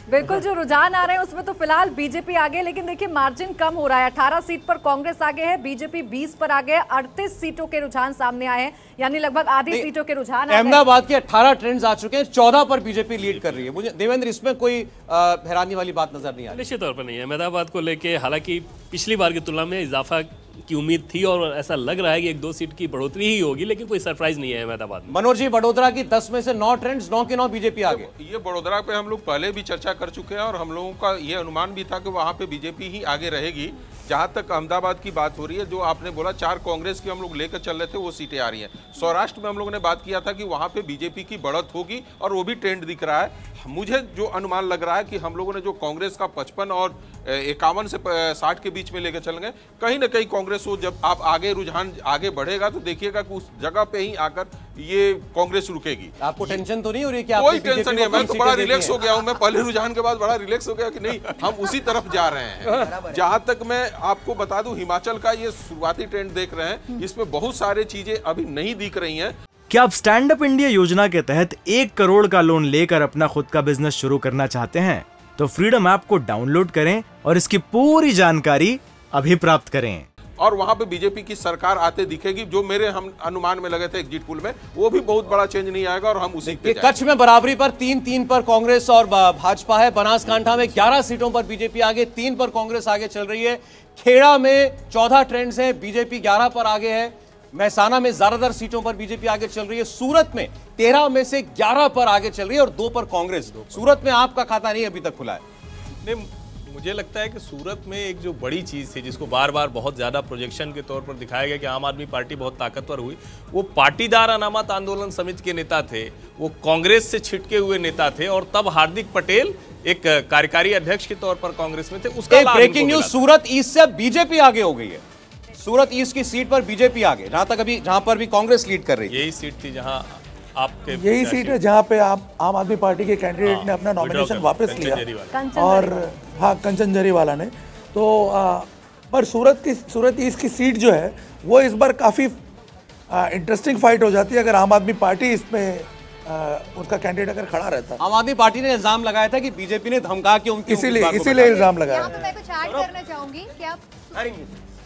बिल्कुल, जो रुझान आ रहे हैं उसमें तो फिलहाल बीजेपी आगे, लेकिन देखिए मार्जिन कम हो रहा है। 18 सीट पर कांग्रेस आगे है, बीजेपी 20 पर आगे है। 38 सीटों के रुझान सामने आए हैं, यानी लगभग आधी सीटों के रुझान। अहमदाबाद के 18 ट्रेंड्स आ चुके हैं, 14 पर बीजेपी लीड कर रही है। मुझे देवेंद्र इसमें कोई हैरानी वाली बात नजर नहीं आ रही। निश्चित तौर पर नहीं है। अहमदाबाद को लेके हालांकि पिछली बार की तुलना में इजाफा की उम्मीद थी और ऐसा लग रहा है कि 1-2 सीट की बढ़ोतरी ही होगी, लेकिन कोई सरप्राइज नहीं है अहमदाबाद में। मनोज जी, वडोदरा की 10 में से 9 ट्रेंड्स, 9 के 9 बीजेपी आगे। ये वडोदरा पे हम लोग पहले भी चर्चा कर चुके हैं और हम लोगों का ये अनुमान भी था कि वहाँ पे बीजेपी ही आगे रहेगी। जहाँ तक अहमदाबाद की बात हो रही है, जो आपने बोला 4 कांग्रेस की हम लोग लेकर चल रहे थे, वो सीटें आ रही हैं। सौराष्ट्र में हम लोगों ने बात किया था कि वहाँ पे बीजेपी की बढ़त होगी और वो भी ट्रेंड दिख रहा है। मुझे जो अनुमान लग रहा है कि हम लोगों ने जो कांग्रेस का 55 और 51 से 60 के बीच में लेकर चलेंगे, कहीं ना कहीं कांग्रेस को जब आप आगे रुझान आगे बढ़ेगा तो देखिएगा कि उस जगह पे ही आकर ये कांग्रेस रुकेगी। आपको टेंशन तो नहीं हो रही? कोई टेंशन नहीं है, मैं तो बड़ा रिलैक्स हो गया हूँ। मैं पहले रुझान के बाद बड़ा रिलैक्स हो गया कि नहीं, हम उसी तरफ जा रहे हैं। जहां तक मैं आपको बता दूं, हिमाचल का ये शुरुआती ट्रेंड देख रहे हैं, इसमें बहुत सारी चीजें अभी नहीं दिख रही हैं। क्या आप स्टैंड अप इंडिया योजना के तहत 1 करोड़ का लोन लेकर अपना खुद का बिजनेस शुरू करना चाहते हैं? तो फ्रीडम ऐप को डाउनलोड करें और इसकी पूरी जानकारी अभी प्राप्त करें। और वहां पे बीजेपी की सरकार आते दिखेगी, जो मेरे हम अनुमान में लगे थे एग्जिट पोल में, वो भी बहुत बड़ा चेंज नहीं आएगा और हम उसी पे कच्छ में बराबरी पर 3-3 पर कांग्रेस और भाजपा है। बनासकांठा में 11 सीटों पर बीजेपी आगे, 3 पर कांग्रेस आगे चल रही है। खेड़ा में 14 ट्रेंड्स हैं, बीजेपी 11 पर आगे है। महसाना में ज्यादातर सीटों पर बीजेपी आगे चल रही है। सूरत में 13 में से 11 पर आगे चल रही है और 2 पर कांग्रेस। सूरत में आपका खाता नहीं अभी तक खुला है। नहीं, मुझे लगता है कि सूरत में एक जो बड़ी चीज़ थी, जिसको बार बार बहुत ज़्यादा प्रोजेक्शन के तौर पर दिखाया गया कि आम आदमी पार्टी बहुत ताकतवर हुई, वो पाटीदार अनामत आंदोलन समिति के नेता थे, वो कांग्रेस से छिटके हुए नेता थे और तब हार्दिक पटेल एक कार्यकारी अध्यक्ष के तौर पर कांग्रेस में थे। उसका ब्रेकिंग न्यूज, सूरत ईस्ट से बीजेपी आगे हो गई है। सूरत ईस्ट की सीट पर बीजेपी आगे, जहां पर भी कांग्रेस लीड कर रही है। यही सीट थी जहां आपके, यही सीट है जहां पे आप आम आदमी पार्टी के कैंडिडेट ने अपना नॉमिनेशन वापस लिया और हाँ, कंचन जरीवाला ने। तो पर सूरत ईस्ट की सीट जो है वो इस बार काफ़ी इंटरेस्टिंग फाइट हो जाती है अगर आम आदमी पार्टी इसमें उसका कैंडिडेट अगर खड़ा रहता। आम आदमी पार्टी ने इल्जाम लगाया था कि बीजेपी ने धमका के उनकी, इसीलिए इल्जाम लगाया। मैं कुछ ऐड करना चाहूंगी कि आप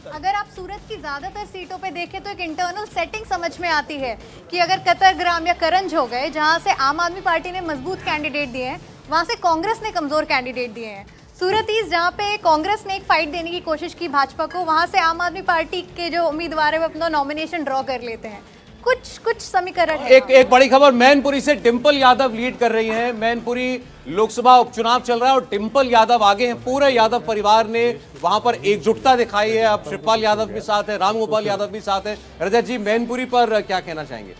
अगर आप सूरत की ज्यादातर सीटों पे देखें तो एक इंटरनल सेटिंग समझ में आती है कि अगर कतरग्राम या करंज हो गए, जहां से आम आदमी पार्टी ने मजबूत कैंडिडेट दिए हैं, वहां से कांग्रेस ने कमजोर कैंडिडेट दिए हैं। सूरत ईस्ट जहां पे कांग्रेस ने एक फाइट देने की कोशिश की भाजपा को, वहां से आम आदमी पार्टी के जो उम्मीदवार है वो अपना नॉमिनेशन ड्रॉ कर लेते हैं। कुछ समीकरण है। एक बड़ी खबर, मैनपुरी से डिंपल यादव लीड कर रही हैं। मैनपुरी लोकसभा उपचुनाव चल रहा है और डिंपल यादव आगे हैं। पूरे यादव परिवार ने वहां पर एकजुटता दिखाई है। अब शिवपाल यादव भी साथ है, रामगोपाल यादव भी साथ है। रजत जी, मैनपुरी पर क्या कहना चाहेंगे?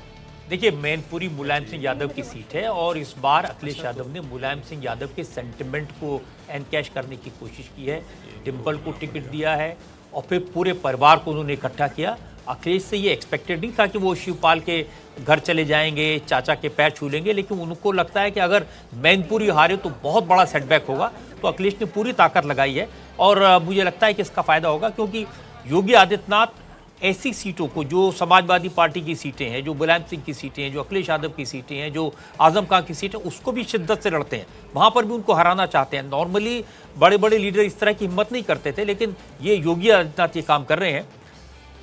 देखिए, मैनपुरी मुलायम सिंह यादव की सीट है और इस बार अखिलेश यादव ने मुलायम सिंह यादव के सेंटिमेंट को एनकैश करने की कोशिश की है। डिंपल को टिकट दिया है और फिर पूरे परिवार को उन्होंने इकट्ठा किया। अखिलेश से ये एक्सपेक्टेड नहीं था कि वो शिवपाल के घर चले जाएंगे, चाचा के पैर छू लेंगे, लेकिन उनको लगता है कि अगर मैनपुरी हारे तो बहुत बड़ा सेटबैक होगा। तो अखिलेश ने पूरी ताकत लगाई है और मुझे लगता है कि इसका फायदा होगा, क्योंकि योगी आदित्यनाथ ऐसी सीटों को, जो समाजवादी पार्टी की सीटें हैं, जो मुलायम सिंह की सीटें हैं, जो अखिलेश यादव की सीटें हैं, जो आजम खां की सीटें, उसको भी शिद्दत से लड़ते हैं। वहाँ पर भी उनको हराना चाहते हैं। नॉर्मली बड़े बड़े लीडर इस तरह की हिम्मत नहीं करते थे, लेकिन ये योगी आदित्यनाथ ये काम कर रहे हैं।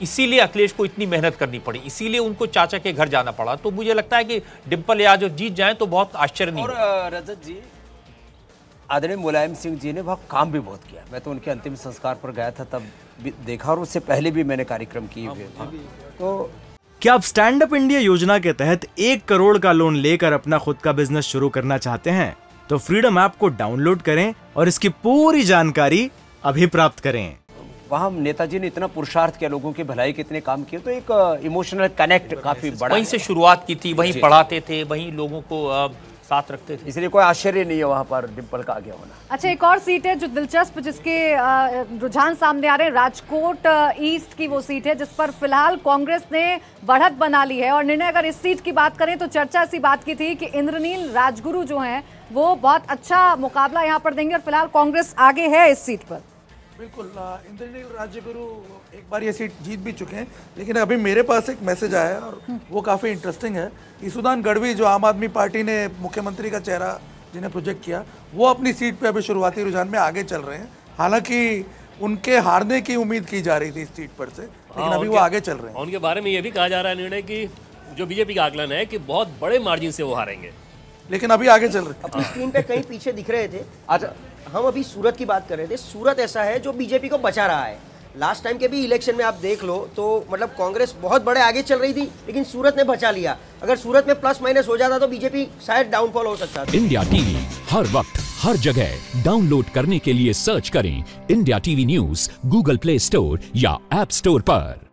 इसीलिए अखिलेश को इतनी मेहनत करनी पड़ी, इसीलिए उनको चाचा के घर जाना पड़ा। तो मुझे लगता है कि डिंपल यादव जीत जाएं तो बहुत आश्चर्य नहीं होगा। और रजत जी, आदरणीय मुलायम सिंह जी ने वह काम भी बहुत किया। मैं तो उनके अंतिम संस्कार पर गया था, तब देखा, और उससे पहले भी मैंने कार्यक्रम किए हुए। तो क्या आप स्टैंड अप इंडिया योजना के तहत 1 करोड़ का लोन लेकर अपना खुद का बिजनेस शुरू करना चाहते हैं? तो फ्रीडम ऐप को डाउनलोड करें और इसकी पूरी जानकारी अभी प्राप्त करें। वहाँ नेताजी ने इतना पुरुषार्थ किया, लोगों की भलाई के इतने काम किए, तो एक इमोशनल कनेक्ट काफी बड़ा, वहीं से शुरुआत की थी, वहीं पढ़ाते थे, वहीं लोगों को साथ रखते थे। इसलिए कोई आश्चर्य नहीं है वहाँ पर डिंपल का आगे होना। अच्छा, एक और सीट है जो दिलचस्प, जिसके रुझान सामने आ रहे हैं। राजकोट ईस्ट की वो सीट है जिस पर फिलहाल कांग्रेस ने बढ़त बना ली है। और निर्णय, अगर इस सीट की बात करें तो चर्चा ऐसी बात की थी कि इंद्रनील राजगुरु जो हैं वो बहुत अच्छा मुकाबला यहाँ पर देंगे और फिलहाल कांग्रेस आगे है इस सीट पर। बिल्कुल, इंद्रनील राजगुरु एक बार ये सीट जीत भी चुके हैं, लेकिन अभी मेरे पास एक मैसेज आया है और वो काफ़ी इंटरेस्टिंग है। ईसुदान गढ़वी, जो आम आदमी पार्टी ने मुख्यमंत्री का चेहरा जिन्हें प्रोजेक्ट किया, वो अपनी सीट पे अभी शुरुआती रुझान में आगे चल रहे हैं। हालांकि उनके हारने की उम्मीद की जा रही थी इस सीट पर से, लेकिन अभी वो आगे चल रहे हैं। उनके बारे में ये भी कहा जा रहा है निर्णय कि जो बीजेपी का आकलन है कि बहुत बड़े मार्जिन से वो हारेंगे, लेकिन अभी आगे चल रहे हैं। अपनी स्क्रीन पे कहीं पीछे दिख रहे थे। आज हम अभी सूरत की बात कर रहे थे। सूरत ऐसा है जो बीजेपी को बचा रहा है। लास्ट टाइम के भी इलेक्शन में आप देख लो तो मतलब कांग्रेस बहुत बड़े आगे चल रही थी, लेकिन सूरत ने बचा लिया। अगर सूरत में प्लस माइनस हो जाता तो बीजेपी शायद डाउनफॉल हो सकता था। इंडिया टीवी हर वक्त हर जगह डाउनलोड करने के लिए सर्च करें India TV news Google play store या ऐप स्टोर पर।